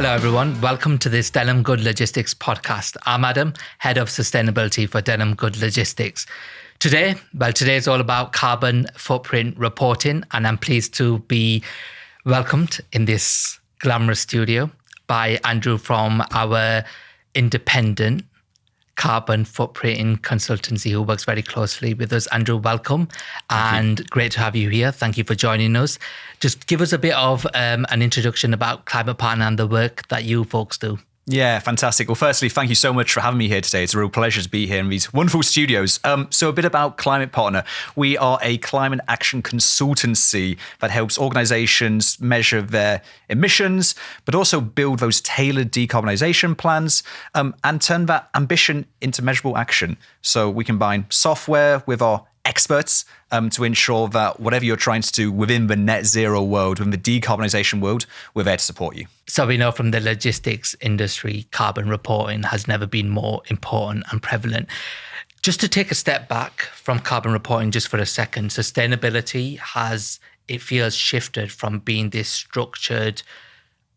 Hello, everyone. Welcome to this Denham Good Logistics podcast. I'm Adam, Head of Sustainability for Denham Good Logistics. Today is all about carbon footprint reporting, and I'm pleased to be welcomed in this glamorous studio by Andrew from our independent carbon footprint consultancy who works very closely with us. Andrew, welcome. And great to have you here. Thank you for joining us. Just give us a bit of an introduction about ClimatePartner and the work that you folks do. Yeah, fantastic. Well, firstly, thank you so much for having me here today. It's a real pleasure to be here in these wonderful studios. So a bit about ClimatePartner. We are a climate action consultancy that helps organizations measure their emissions, but also build those tailored decarbonisation plans and turn that ambition into measurable action. So we combine software with our experts to ensure that whatever you're trying to do within the net zero world, within the decarbonisation world, we're there to support you. So we know from the logistics industry, carbon reporting has never been more important and prevalent. Just to take a step back from carbon reporting just for a second, sustainability has, it feels, shifted from being this structured,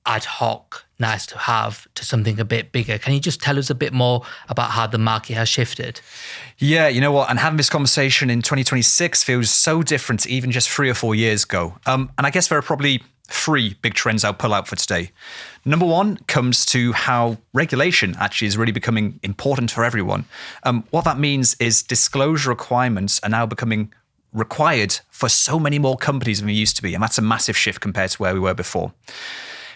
ad hoc, nice to have, to something a bit bigger. Can you just tell us a bit more about how the market has shifted? Yeah, you know what? And having this conversation in 2026 feels so different to even just 3 or 4 years ago. And I guess there are probably 3 big trends I'll pull out for today. Number 1 comes to how regulation actually is really becoming important for everyone. What that means is disclosure requirements are now becoming required for so many more companies than they used to be. And that's a massive shift compared to where we were before.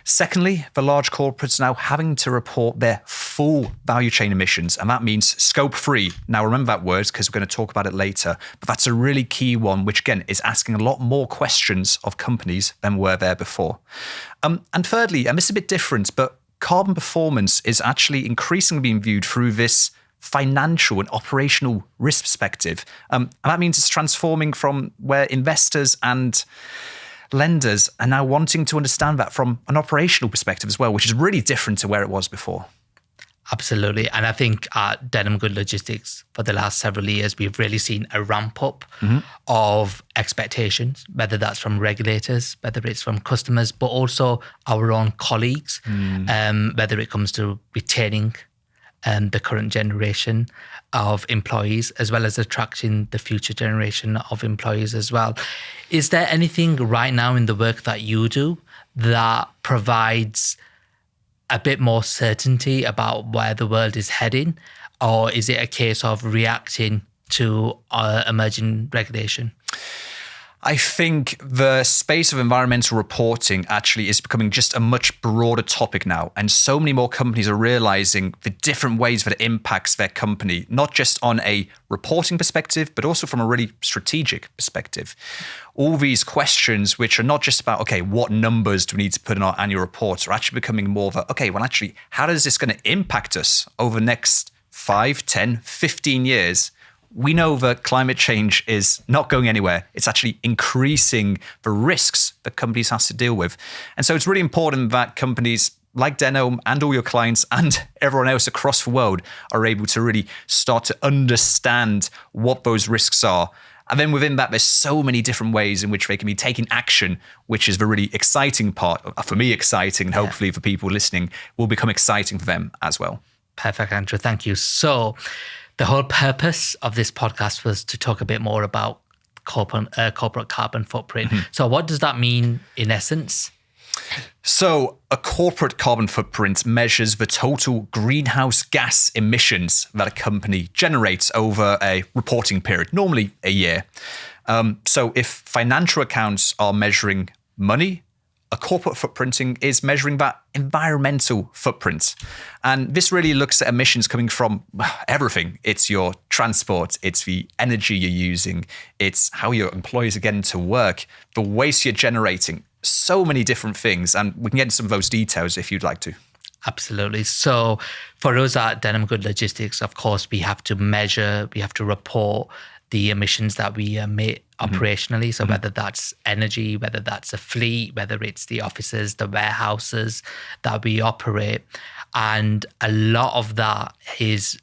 Secondly, the large corporates are now having to report their full value chain emissions, and that means scope 3. Now, remember that word because we're going to talk about it later, but that's a really key one, which again is asking a lot more questions of companies than were there before. And thirdly, and this is a bit different, but carbon performance is actually increasingly being viewed through this financial and operational risk perspective. And that means it's transforming from where investors and lenders are now wanting to understand that from an operational perspective as well, which is really different to where it was before. Absolutely. And I think at Denham Good Logistics for the last several years, we've really seen a ramp up of expectations, whether that's from regulators, whether it's from customers, but also our own colleagues, whether it comes to retaining the current generation of employees, as well as attracting the future generation of employees as well. Is there anything right now in the work that you do that provides a bit more certainty about where the world is heading? Or is it a case of reacting to emerging regulation? I think the space of environmental reporting actually is becoming just a much broader topic now. And so many more companies are realizing the different ways that it impacts their company, not just on a reporting perspective, but also from a really strategic perspective. All these questions, which are not just about, okay, what numbers do we need to put in our annual reports, are actually becoming more of a, okay, well, actually, how is this going to impact us over the next 5, 10, 15 years? We know that climate change is not going anywhere. It's actually increasing the risks that companies have to deal with. And so it's really important that companies like Denham and all your clients and everyone else across the world are able to really start to understand what those risks are. And then within that, there's so many different ways in which they can be taking action, which is the really exciting part. For me, exciting, and hopefully for people listening, will become exciting for them as well. Perfect, Andrew. Thank you. So the whole purpose of this podcast was to talk a bit more about corporate carbon footprint. So what does that mean in essence? So a corporate carbon footprint measures the total greenhouse gas emissions that a company generates over a reporting period, normally a year. So if financial accounts are measuring money, a corporate footprinting is measuring that environmental footprint. And this really looks at emissions coming from everything. It's your transport, it's the energy you're using, it's how your employees are getting to work, the waste you're generating, so many different things. And we can get into some of those details if you'd like to. Absolutely. So for us at Denham Good Logistics, of course, we have to measure, we have to report the emissions that we emit operationally. So whether that's energy, whether that's a fleet, whether it's the offices, the warehouses that we operate. And a lot of that is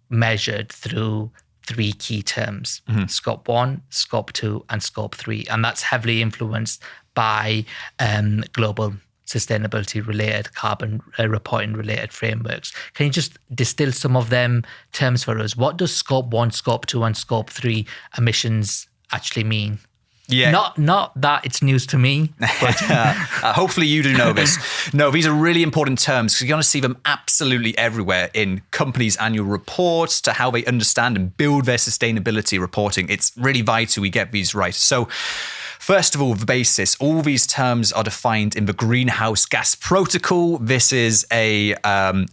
measured through 3 key terms, Scope 1, Scope 2, and Scope 3. And that's heavily influenced by global sustainability related, carbon reporting related frameworks. Can you just distill some of them terms for us? What does Scope 1, Scope 2 and Scope 3 emissions actually mean? Yeah. Not that it's news to me, but hopefully you do know this. No, these are really important terms because you're going to see them absolutely everywhere in companies' annual reports to how they understand and build their sustainability reporting. It's really vital we get these right. So first of all, the basis, all these terms are defined in the Greenhouse Gas Protocol. This is a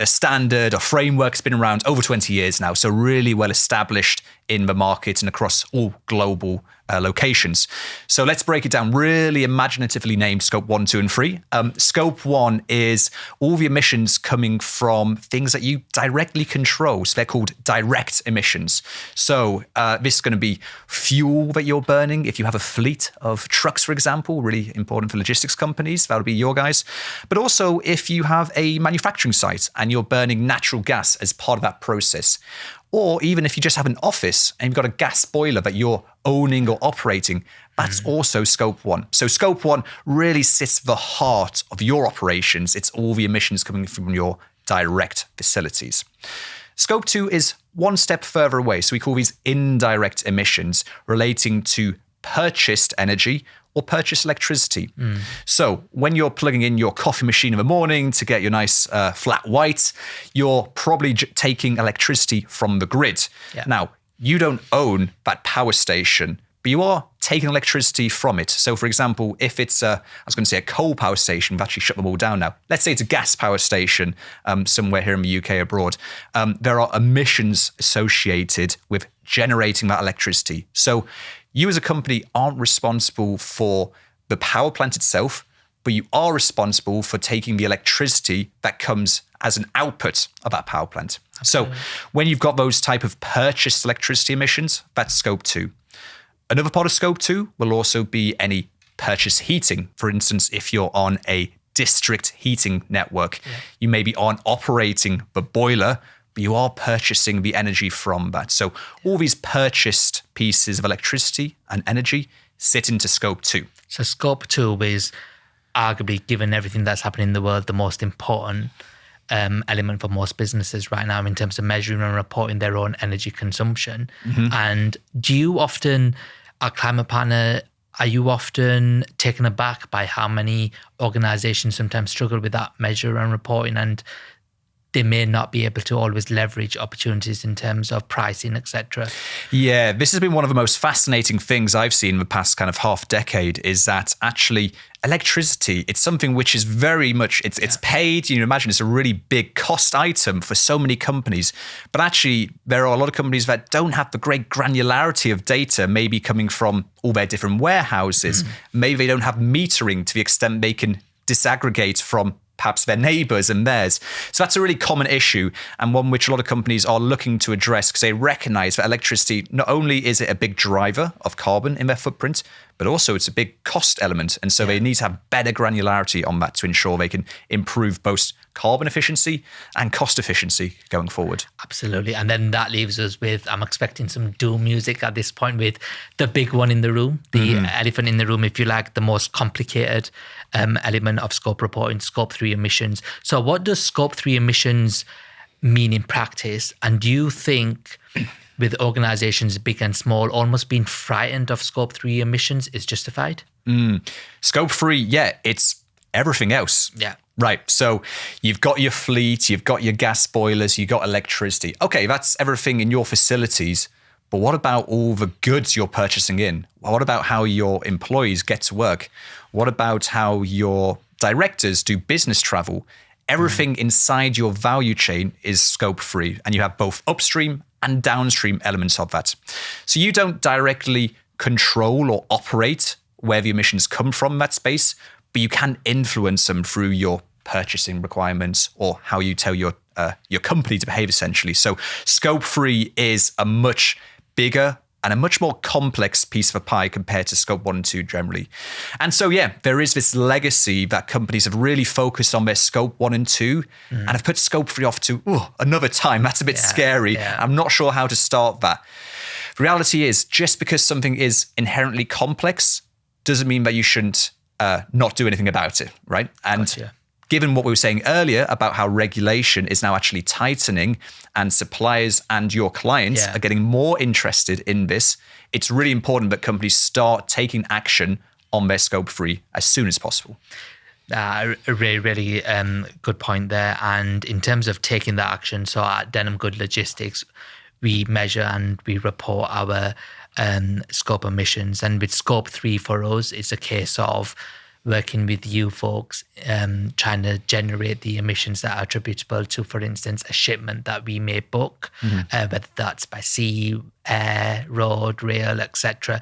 standard, a framework. It's been around over 20 years now, so really well established in the market and across all global locations. So let's break it down. Really imaginatively named Scope 1, 2 and 3. Scope 1 is all the emissions coming from things that you directly control. So they're called direct emissions. So this is going to be fuel that you're burning. If you have a fleet of trucks, for example, really important for logistics companies, that would be your guys. But also if you have a manufacturing site and you're burning natural gas as part of that process. Or even if you just have an office and you've got a gas boiler that you're owning or operating, that's also Scope 1. So Scope 1 really sits at the heart of your operations. It's all the emissions coming from your direct facilities. Scope 2 is one step further away. So we call these indirect emissions relating to purchased energy or purchased electricity. So when you're plugging in your coffee machine in the morning to get your nice flat white, you're probably taking electricity from the grid. Yeah. Now, you don't own that power station, but you are taking electricity from it. So for example, if it's a coal power station, we've actually shut them all down now. Let's say it's a gas power station somewhere here in the UK abroad. There are emissions associated with generating that electricity. So you as a company aren't responsible for the power plant itself, but you are responsible for taking the electricity that comes as an output of that power plant. Absolutely. So when you've got those type of purchased electricity emissions, that's Scope 2. Another part of Scope 2 will also be any purchased heating. For instance, if you're on a district heating network, you maybe aren't operating the boiler, but you are purchasing the energy from that. So all these purchased pieces of electricity and energy sit into Scope 2. So Scope 2 is arguably, given everything that's happening in the world, the most important element for most businesses right now in terms of measuring and reporting their own energy consumption. And do you often, at ClimatePartner, are you often taken aback by how many organizations sometimes struggle with that measure and reporting, and they may not be able to always leverage opportunities in terms of pricing, etc.? Yeah, this has been one of the most fascinating things I've seen in the past kind of half decade, is that actually electricity, it's something which is very much, it's paid. You know, imagine it's a really big cost item for so many companies. But actually, there are a lot of companies that don't have the great granularity of data, maybe coming from all their different warehouses. Maybe they don't have metering to the extent they can disaggregate from perhaps their neighbors and theirs. So that's a really common issue, and one which a lot of companies are looking to address because they recognize that electricity, not only is it a big driver of carbon in their footprint, but also it's a big cost element. And so they need to have better granularity on that to ensure they can improve both carbon efficiency and cost efficiency going forward. Absolutely. And then that leaves us with, I'm expecting some doom music at this point, with the big one in the room, the elephant in the room, if you like, the most complicated element of scope reporting, Scope 3 emissions. So what does Scope 3 emissions mean in practice? And do you think with organizations big and small almost being frightened of Scope 3 emissions is justified? Scope 3, yeah, it's everything else. Yeah. Right. So you've got your fleet, you've got your gas boilers, you've got electricity. Okay, that's everything in your facilities. But what about all the goods you're purchasing in? What about how your employees get to work? What about how your directors do business travel? Everything inside your value chain is Scope 3, and you have both upstream and downstream elements of that. So you don't directly control or operate where the emissions come from in that space, but you can influence them through your purchasing requirements or how you tell your company to behave, essentially. So Scope 3 is a much bigger and a much more complex piece of a pie compared to Scope 1 and 2 generally. And so, yeah, there is this legacy that companies have really focused on their Scope 1 and 2 and have put Scope 3 off to another time. That's a bit scary. Yeah. I'm not sure how to start that. The reality is, just because something is inherently complex doesn't mean that you shouldn't not do anything about it, right? And given what we were saying earlier about how regulation is now actually tightening and suppliers and your clients are getting more interested in this, it's really important that companies start taking action on their scope 3 as soon as possible. A really, really good point there. And in terms of taking that action, so at Denham Good Logistics, we measure and we report our scope emissions. And with scope 3 for us, it's a case of working with you folks, trying to generate the emissions that are attributable to, for instance, a shipment that we may book, whether that's by sea, air, road, rail, etc.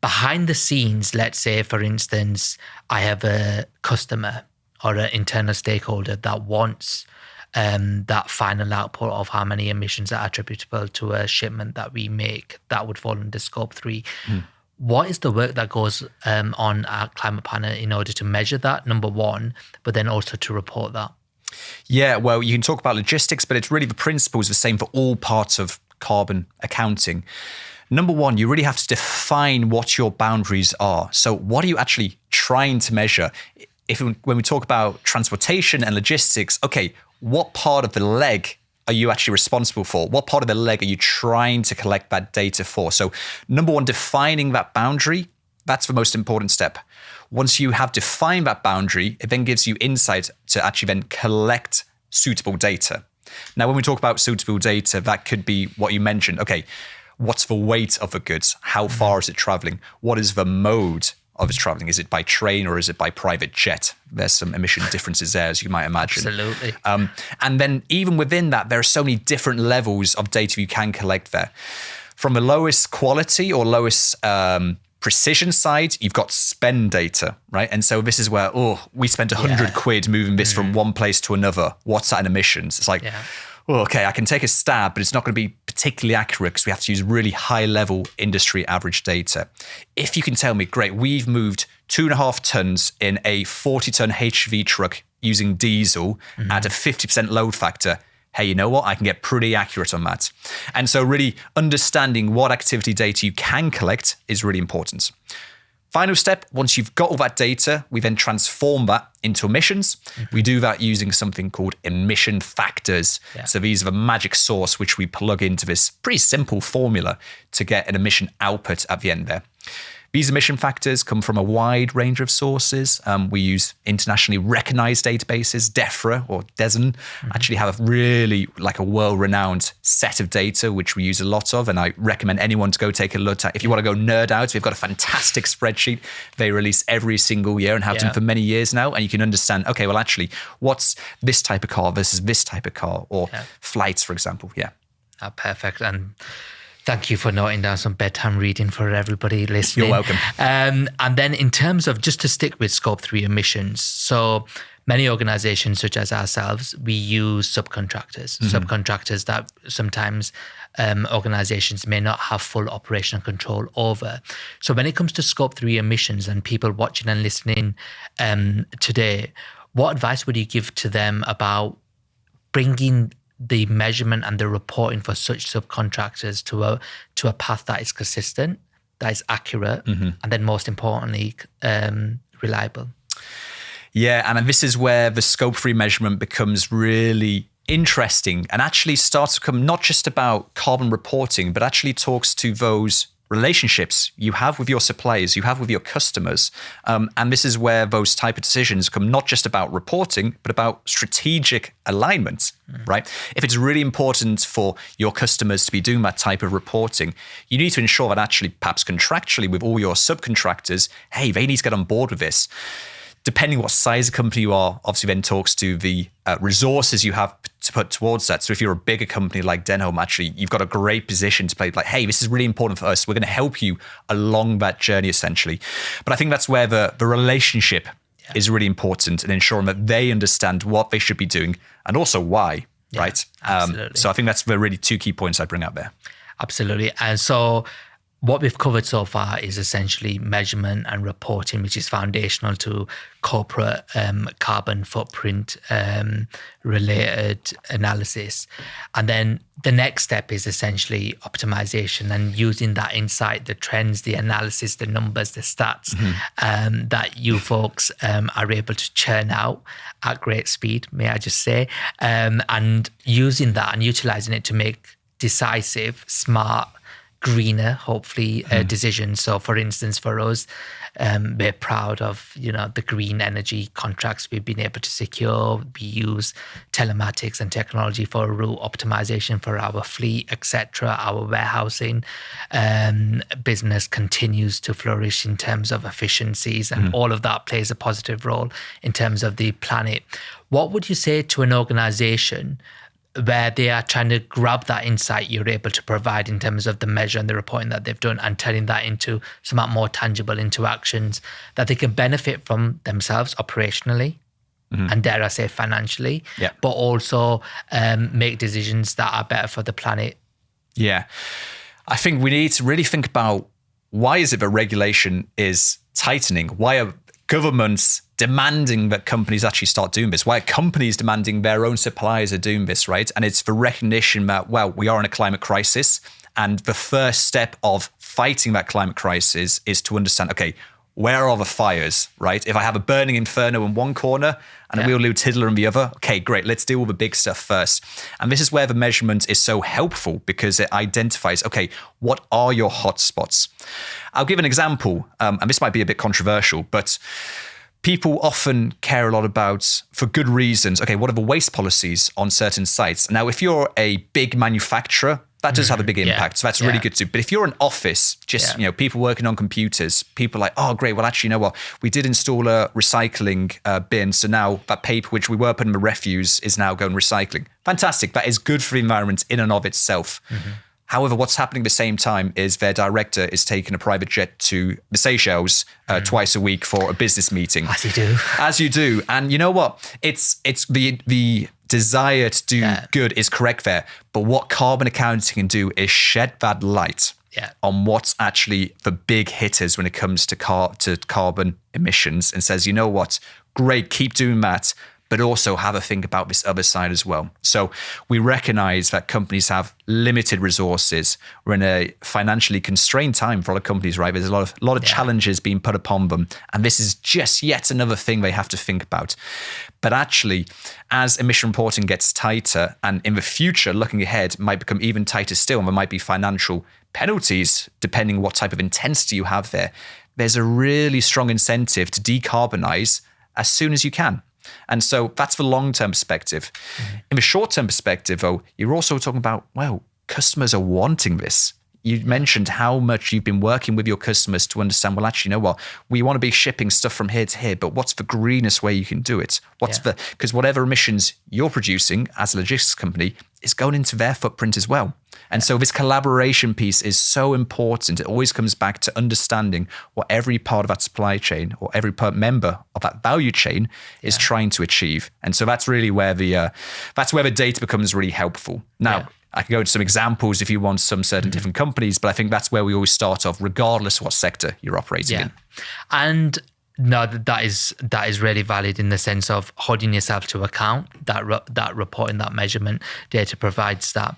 Behind the scenes, let's say, for instance, I have a customer or an internal stakeholder that wants that final output of how many emissions are attributable to a shipment that we make, that would fall under scope 3. What is the work that goes on at ClimatePartner in order to measure that, number one, but then also to report that? Yeah, well, you can talk about logistics, but it's really the principles the same for all parts of carbon accounting. Number one, you really have to define what your boundaries are. So what are you actually trying to measure? When we talk about transportation and logistics, okay, what part of the leg are you actually responsible for? What part of the leg are you trying to collect that data for? So number one, defining that boundary, that's the most important step. Once you have defined that boundary, it then gives you insight to actually then collect suitable data. Now, when we talk about suitable data, that could be what you mentioned. Okay, what's the weight of the goods? How far is it traveling? What is the mode of its traveling? Is it by train or is it by private jet? There's some emission differences there, as you might imagine. Absolutely. And then even within that, there are so many different levels of data you can collect there. From the lowest quality or lowest precision side, you've got spend data, right? And so this is where, we spent 100 quid moving this from one place to another. What's that in emissions? It's like, okay, I can take a stab, but it's not going to be particularly accurate because we have to use really high-level industry average data. If you can tell me, great, we've moved 2.5 tons in a 40-ton HV truck using diesel at a 50% load factor. Hey, you know what? I can get pretty accurate on that. And so really understanding what activity data you can collect is really important. Final step, once you've got all that data, we then transform that into emissions. We do that using something called emission factors. So these are the magic sauce which we plug into this pretty simple formula to get an emission output at the end there. These emission factors come from a wide range of sources. We use internationally recognized databases. DEFRA or DESN actually have a really a well-renowned set of data, which we use a lot of. And I recommend anyone to go take a look at. If you want to go nerd out, we've got a fantastic spreadsheet they release every single year and have done for many years now. And you can understand, okay, well, actually, what's this type of car versus this type of car or flights, for example. Perfect. And thank you for noting down some bedtime reading for everybody listening. You're welcome. And then in terms of, just to stick with scope 3 emissions, so many organizations such as ourselves, we use subcontractors, subcontractors that sometimes organizations may not have full operational control over. So when it comes to scope 3 emissions and people watching and listening today, what advice would you give to them about bringing the measurement and the reporting for such subcontractors to a path that is consistent, that is accurate, and then most importantly, reliable? Yeah, and this is where the scope 3 measurement becomes really interesting and actually starts to become not just about carbon reporting, but actually talks to those relationships you have with your suppliers, you have with your customers. And this is where those type of decisions come not just about reporting, but about strategic alignment, right? If it's really important for your customers to be doing that type of reporting, you need to ensure that actually perhaps contractually with all your subcontractors, hey, they need to get on board with this. Depending what size of company you are, obviously then talks to the resources you have to put towards that. So if you're a bigger company like Denham, actually, you've got a great position to play like, hey, this is really important for us. We're going to help you along that journey, essentially. But I think that's where the relationship is really important in ensuring that they understand what they should be doing and also why, right? Absolutely. So I think that's the really two key points I bring out there. Absolutely. And so what we've covered so far is essentially measurement and reporting, which is foundational to corporate carbon footprint related analysis. And then the next step is essentially optimization and using that insight, the trends, the analysis, the numbers, the stats that you folks are able to churn out at great speed, may I just say, and using that and utilizing it to make decisive, smart, greener, hopefully, decisions. So, for instance, for us, we're proud of the green energy contracts we've been able to secure. We use telematics and technology for route optimization for our fleet, etc. Our warehousing business continues to flourish in terms of efficiencies, and all of that plays a positive role in terms of the planet. What would you say to an organization where they are trying to grab that insight you're able to provide in terms of the measure and the reporting that they've done and turning that into somewhat more tangible into actions that they can benefit from themselves operationally and, dare I say, financially, but also make decisions that are better for the planet? Yeah. I think we need to really think about, why is it that regulation is tightening? Why are governments demanding that companies actually start doing this? Why are companies demanding their own suppliers are doing this, right? And it's the recognition that, well, we are in a climate crisis. And the first step of fighting that climate crisis is to understand, okay, where are the fires, right? If I have a burning inferno in one corner and a Wheeloo Tiddler in the other, okay, great, let's deal with the big stuff first. And this is where the measurement is so helpful, because it identifies, okay, what are your hotspots? I'll give an example, and this might be a bit controversial, but people often care a lot about, for good reasons, okay, what are the waste policies on certain sites? Now, if you're a big manufacturer, that does have a big impact. So that's really good too. But if you're an office, just, people working on computers, people are like, oh, great. Well, actually, you know what? We did install a recycling bin. So now that paper, which we were putting in the refuse, is now going recycling. Fantastic. That is good for the environment in and of itself. However, what's happening at the same time is their director is taking a private jet to the Seychelles twice a week for a business meeting. As you do. As you do. And you know what? It's the desire to do good is correct there. But what carbon accounting can do is shed that light on what's actually the big hitters when it comes to carbon emissions, and says, you know what? Great, keep doing that, but also have a think about this other side as well. So we recognize that companies have limited resources. We're in a financially constrained time for a lot of companies, right? There's a lot of challenges being put upon them. And this is just yet another thing they have to think about. But actually, as emission reporting gets tighter, and in the future, looking ahead, might become even tighter still, and there might be financial penalties depending what type of intensity you have there, there's a really strong incentive to decarbonize as soon as you can. And so that's the long-term perspective. In the short-term perspective, though, you're also talking about, well, customers are wanting this. You mentioned how much you've been working with your customers to understand, well, actually, you know what? We want to be shipping stuff from here to here, but what's the greenest way you can do it? Because whatever emissions you're producing as a logistics company is going into their footprint as well. And so this collaboration piece is so important. It always comes back to understanding what every part of that supply chain or every member of that value chain is trying to achieve. And so that's really where the data becomes really helpful. Now, I can go into some examples if you want some certain different companies, but I think that's where we always start off, regardless of what sector you're operating in. And no, that is really valid in the sense of holding yourself to account. That reporting, that measurement data provides that.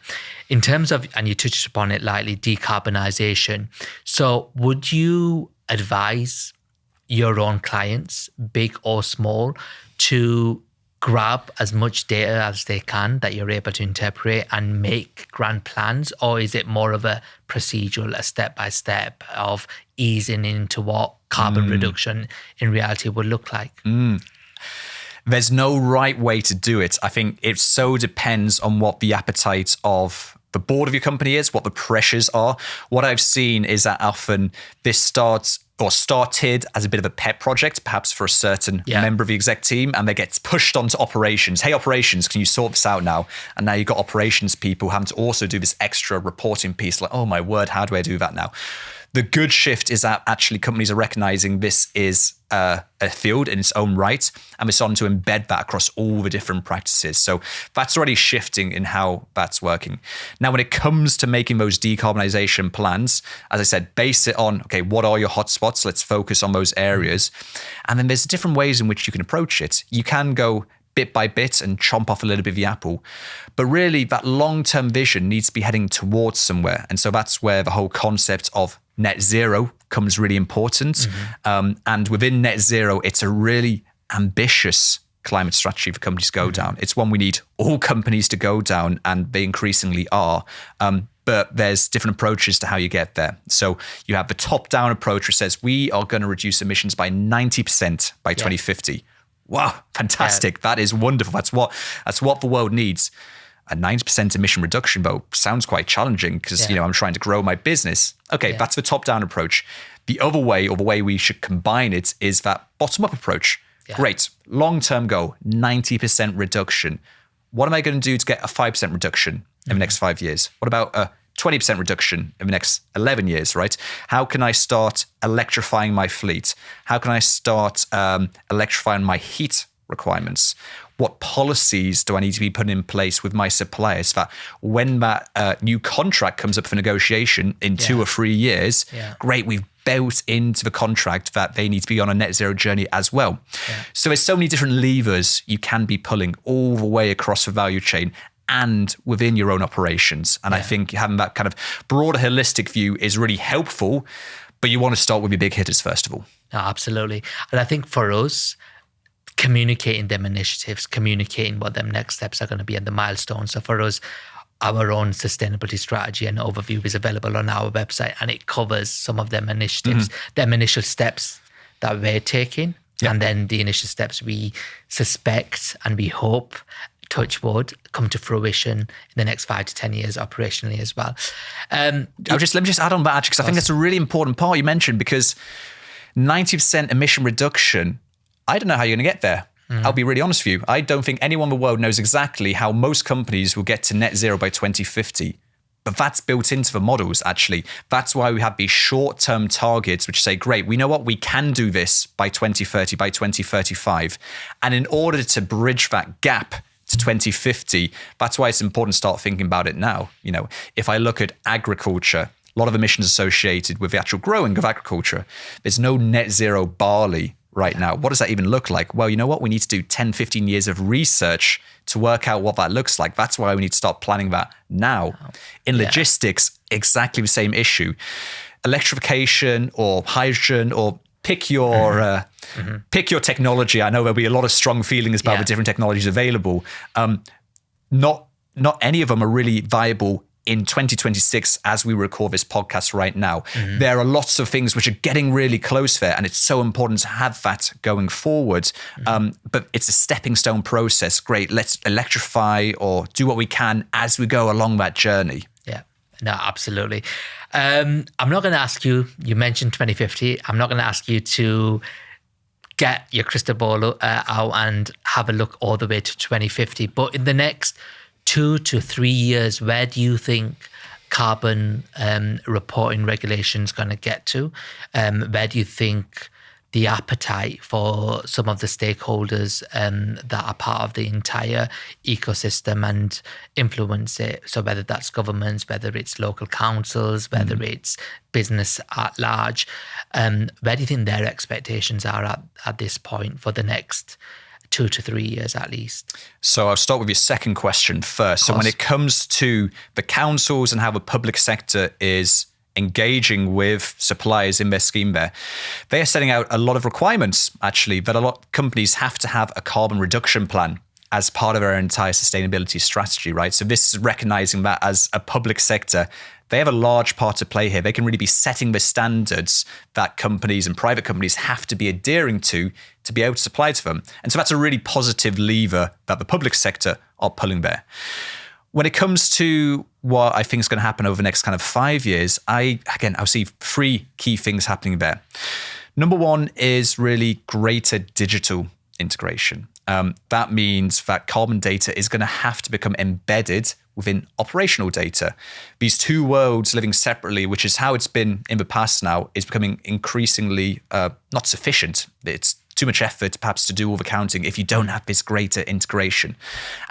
In terms of, and you touched upon it lightly, decarbonisation. So would you advise your own clients, big or small, to grab as much data as they can that you're able to interpret and make grand plans? Or is it more of a procedural, a step-by-step of easing into what carbon reduction in reality would look like? There's no right way to do it. I think it so depends on what the appetite of the board of your company is, what the pressures are. What I've seen is that often this started as a bit of a pet project, perhaps for a certain member of the exec team, and they get pushed onto operations. Hey, operations, can you sort this out now? And now you've got operations people having to also do this extra reporting piece, like, oh my word, how do I do that now? The good shift is that actually companies are recognizing this is a field in its own right, and we're starting to embed that across all the different practices. So that's already shifting in how that's working. Now, when it comes to making those decarbonization plans, as I said, base it on, okay, what are your hotspots? Let's focus on those areas. And then there's different ways in which you can approach it. You can go bit by bit and chomp off a little bit of the apple. But really, that long-term vision needs to be heading towards somewhere. And so that's where the whole concept of net zero comes really important. And within net zero, it's a really ambitious climate strategy for companies to go down. It's one we need all companies to go down, and they increasingly are. But there's different approaches to how you get there. So you have the top-down approach, which says we are going to reduce emissions by 90% by 2050. Wow, fantastic. That is wonderful. That's what the world needs. A 90% emission reduction, though, sounds quite challenging because, I'm trying to grow my business. Okay, that's the top-down approach. The other way, or the way we should combine it, is that bottom-up approach. Yeah. Great. Long-term goal, 90% reduction. What am I going to do to get a 5% reduction in the next 5 years? What about a 20% reduction in the next 11 years, right? How can I start electrifying my fleet? How can I start electrifying my heat requirements? What policies do I need to be putting in place with my suppliers that when that new contract comes up for negotiation in 2 or 3 years, great, we've built into the contract that they need to be on a net zero journey as well. Yeah. So there's so many different levers you can be pulling all the way across the value chain and within your own operations. And I think having that kind of broader holistic view is really helpful, but you want to start with your big hitters first of all. No, absolutely. And I think for us, communicating them initiatives, communicating what them next steps are going to be and the milestones. So for us, our own sustainability strategy and overview is available on our website, and it covers some of them initiatives, them initial steps that we're taking, and then the initial steps we suspect and we hope, touch wood, come to fruition in the next 5 to 10 years operationally as well. Let me just add on that, actually, because I think that's a really important part you mentioned, because 90% emission reduction, I don't know how you're going to get there. I'll be really honest with you. I don't think anyone in the world knows exactly how most companies will get to net zero by 2050. But that's built into the models, actually. That's why we have these short-term targets, which say, great, we know what, we can do this by 2030, by 2035. And in order to bridge that gap to 2050, that's why it's important to start thinking about it now. If I look at agriculture, a lot of emissions associated with the actual growing of agriculture. There's no net zero barley right now. What does that even look like? Well, you know what? We need to do 10, 15 years of research to work out what that looks like. That's why we need to start planning that now. In logistics, exactly the same issue. Electrification or hydrogen, or pick your technology. I know there'll be a lot of strong feelings about the different technologies available. Not any of them are really viable in 2026 as we record this podcast right now. There are lots of things which are getting really close there, and it's so important to have that going forward. But it's a stepping stone process. Great, let's electrify or do what we can as we go along that journey. Yeah, no, absolutely. I'm not going to ask you mentioned 2050. I'm not going to ask you to get your crystal ball out and have a look all the way to 2050. But in the next 2 to 3 years, where do you think carbon reporting regulations going to get to? Where do you think the appetite for some of the stakeholders that are part of the entire ecosystem and influence it? So whether that's governments, whether it's local councils, whether it's business at large, where do you think their expectations are at this point for the next 2 to 3 years at least? So I'll start with your second question first. So when it comes to the councils and how the public sector is engaging with suppliers in their scheme there, they are setting out a lot of requirements, actually, that a lot of companies have to have a carbon reduction plan as part of their entire sustainability strategy, right? So this is recognizing that as a public sector, they have a large part to play here. They can really be setting the standards that companies and private companies have to be adhering to be able to supply to them. And so that's a really positive lever that the public sector are pulling there. When it comes to what I think is going to happen over the next kind of 5 years, I'll see 3 key things happening there. Number one is really greater digital integration. That means that carbon data is going to have to become embedded within operational data. These two worlds living separately, which is how it's been in the past now, is becoming increasingly not sufficient. It's too much effort perhaps to do all the counting if you don't have this greater integration.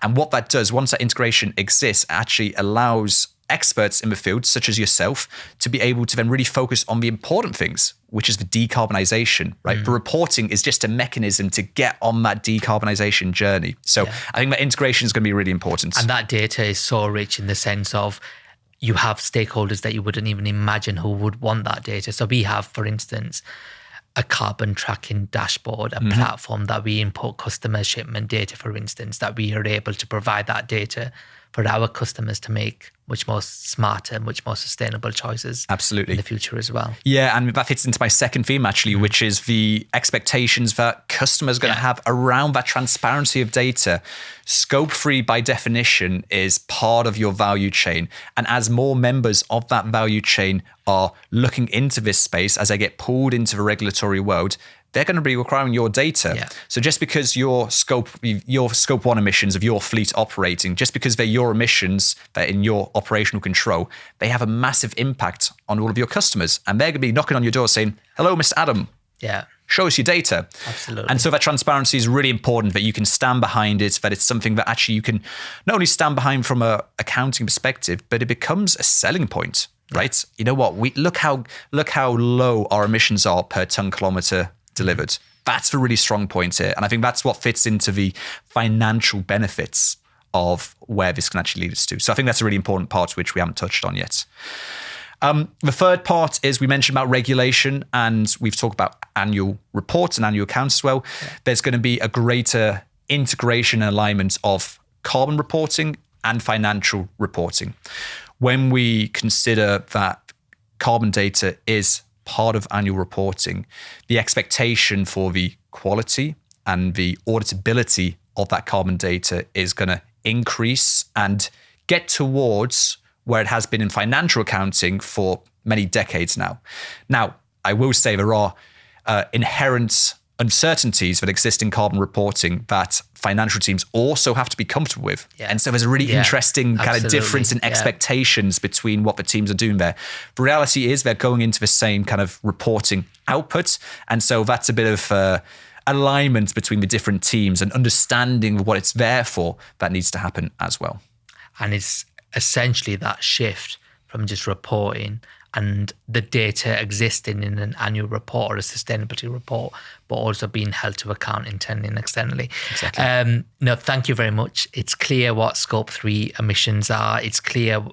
And what that does, once that integration exists, actually allows experts in the field, such as yourself, to be able to then really focus on the important things, which is the decarbonization, right? The reporting is just a mechanism to get on that decarbonization journey. So I think that integration is going to be really important. And that data is so rich in the sense of you have stakeholders that you wouldn't even imagine who would want that data. So we have, for instance, a carbon tracking dashboard, a platform that we input customer shipment data, for instance, that we are able to provide that data for our customers to make much more smarter, much more sustainable choices. Absolutely. In the future as well. Yeah, and that fits into my second theme actually, which is the expectations that customers are going to have around that transparency of data. Scope 3 by definition is part of your value chain. And as more members of that value chain are looking into this space, as they get pulled into the regulatory world, they're going to be requiring your data. Yeah. So just because your scope 1 emissions of your fleet operating, just because they're your emissions that are in your operational control, they have a massive impact on all of your customers. And they're going to be knocking on your door saying, hello, Mr. Adam. Yeah. Show us your data. Absolutely. And so that transparency is really important, that you can stand behind it, that it's something that actually you can not only stand behind from a accounting perspective, but it becomes a selling point, right? You know what? Look how low our emissions are per ton kilometer delivered. That's a really strong point here. And I think that's what fits into the financial benefits of where this can actually lead us to. So I think that's a really important part which we haven't touched on yet. The third part is we mentioned about regulation, and we've talked about annual reports and annual accounts as well. Yeah. There's going to be a greater integration and alignment of carbon reporting and financial reporting. When we consider that carbon data is part of annual reporting, the expectation for the quality and the auditability of that carbon data is going to increase and get towards where it has been in financial accounting for many decades now. Now, I will say there are inherent uncertainties that exist in carbon reporting that financial teams also have to be comfortable with. Yeah. And so there's a really interesting kind of difference in expectations between what the teams are doing there. The reality is they're going into the same kind of reporting output. And so that's a bit of alignment between the different teams and understanding what it's there for that needs to happen as well. And it's essentially that shift from just reporting and the data existing in an annual report or a sustainability report, but also being held to account internally and externally. Exactly. No, thank you very much. It's clear what Scope 3 emissions are. It's clear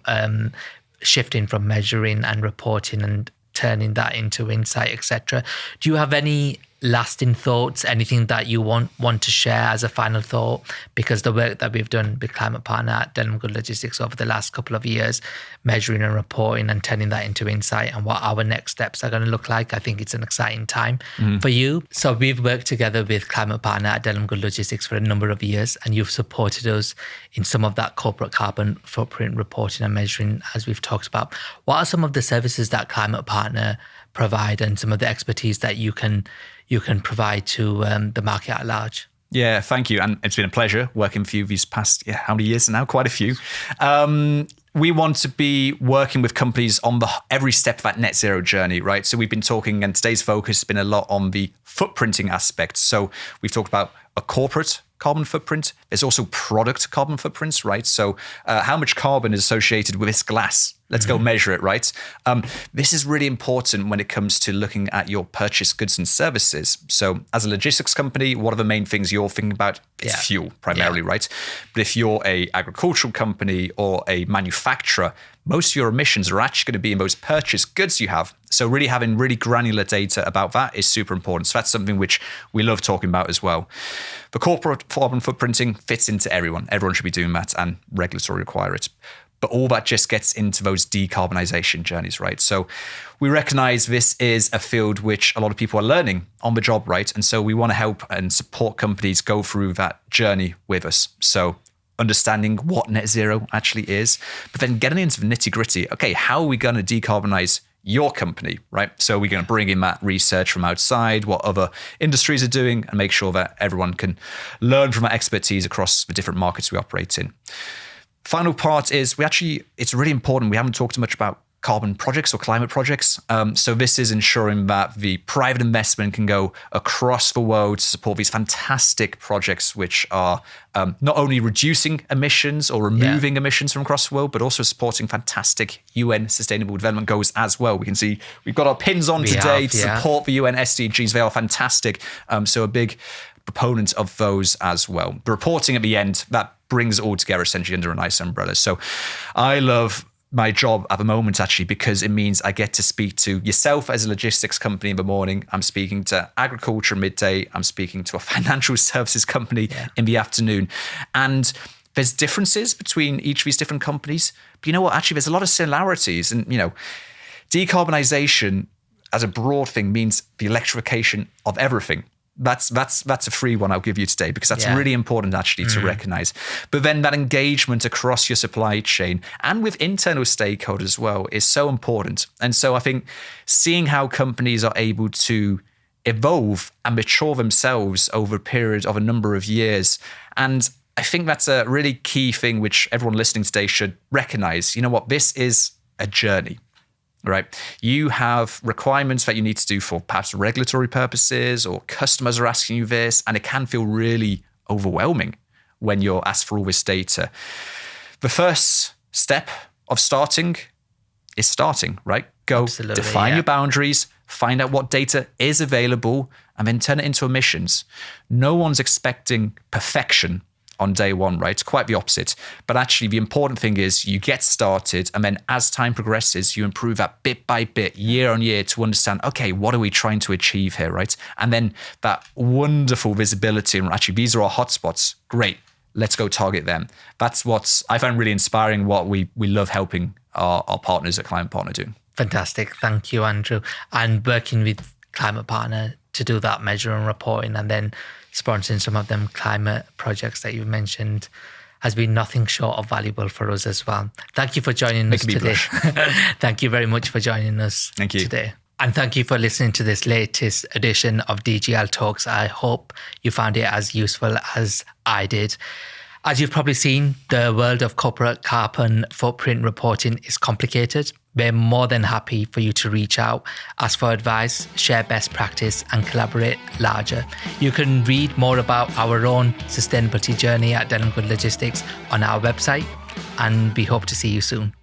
shifting from measuring and reporting and turning that into insight, etc. Do you have any lasting thoughts, anything that you want to share as a final thought? Because the work that we've done with ClimatePartner at Denham Good Logistics over the last couple of years, measuring and reporting and turning that into insight and what our next steps are going to look like, I think it's an exciting time for you. So we've worked together with ClimatePartner at Denham Good Logistics for a number of years, and you've supported us in some of that corporate carbon footprint reporting and measuring, as we've talked about. What are some of the services that ClimatePartner provide and some of the expertise that you can provide to the market at large? Yeah, thank you. And it's been a pleasure working with you these past, how many years now? Quite a few. We want to be working with companies on every step of that net zero journey, right? So we've been talking, and today's focus has been a lot on the footprinting aspect. So we've talked about a corporate carbon footprint. There's also product carbon footprints, right? So how much carbon is associated with this glass? Let's go measure it, right? This is really important when it comes to looking at your purchased goods and services. So as a logistics company, what are the main things you're thinking about? It's fuel primarily, right? But if you're a agricultural company or a manufacturer, most of your emissions are actually going to be in those purchased goods you have. So really having really granular data about that is super important. So that's something which we love talking about as well. The corporate carbon footprinting fits into everyone. Everyone should be doing that, and regulatory require it. But all that just gets into those decarbonization journeys, right? So we recognize this is a field which a lot of people are learning on the job, right? And so we want to help and support companies go through that journey with us. So understanding what net zero actually is, but then getting into the nitty gritty. Okay, how are we going to decarbonize your company, right? So we're going to bring in that research from outside, what other industries are doing, and make sure that everyone can learn from our expertise across the different markets we operate in. Final part is it's really important. We haven't talked much about carbon projects or climate projects. So this is ensuring that the private investment can go across the world to support these fantastic projects, which are not only reducing emissions or removing emissions from across the world, but also supporting fantastic UN Sustainable Development Goals as well. We can see we've got our pins on today to support the UN SDGs. They are fantastic. So a big proponent of those as well. The reporting at the end, that brings it all together essentially under a nice umbrella. So I love my job at the moment, actually, because it means I get to speak to yourself as a logistics company in the morning. I'm speaking to agriculture midday. I'm speaking to a financial services company in the afternoon. And there's differences between each of these different companies. But you know what? Actually, there's a lot of similarities. And, decarbonization as a broad thing means the electrification of everything. That's a free one I'll give you today, because that's really important actually to recognize. But then that engagement across your supply chain and with internal stakeholders as well is so important. And so I think seeing how companies are able to evolve and mature themselves over a period of a number of years, and I think that's a really key thing which everyone listening today should recognize. You know what? This is a journey. Right. You have requirements that you need to do for perhaps regulatory purposes, or customers are asking you this, and it can feel really overwhelming when you're asked for all this data. The first step of starting is starting, right? Go define your boundaries, find out what data is available, and then turn it into emissions. No one's expecting perfection on day one, right? It's quite the opposite. But actually, the important thing is you get started, and then as time progresses, you improve that bit by bit, year on year, to understand, okay, what are we trying to achieve here, right? And then that wonderful visibility, and actually, these are our hotspots. Great, let's go target them. That's what I find really inspiring, what we love helping our partners at ClimatePartner do. Fantastic. Thank you, Andrew. And working with ClimatePartner to do that measure and reporting, and then sponsoring some of them climate projects that you mentioned, has been nothing short of valuable for us as well. Thank you for joining us today. Thank you very much for joining us today. And thank you for listening to this latest edition of DGL Talks. I hope you found it as useful as I did. As you've probably seen, the world of corporate carbon footprint reporting is complicated. We're more than happy for you to reach out, ask for advice, share best practice, and collaborate larger. You can read more about our own sustainability journey at Denham Good Logistics on our website, and we hope to see you soon.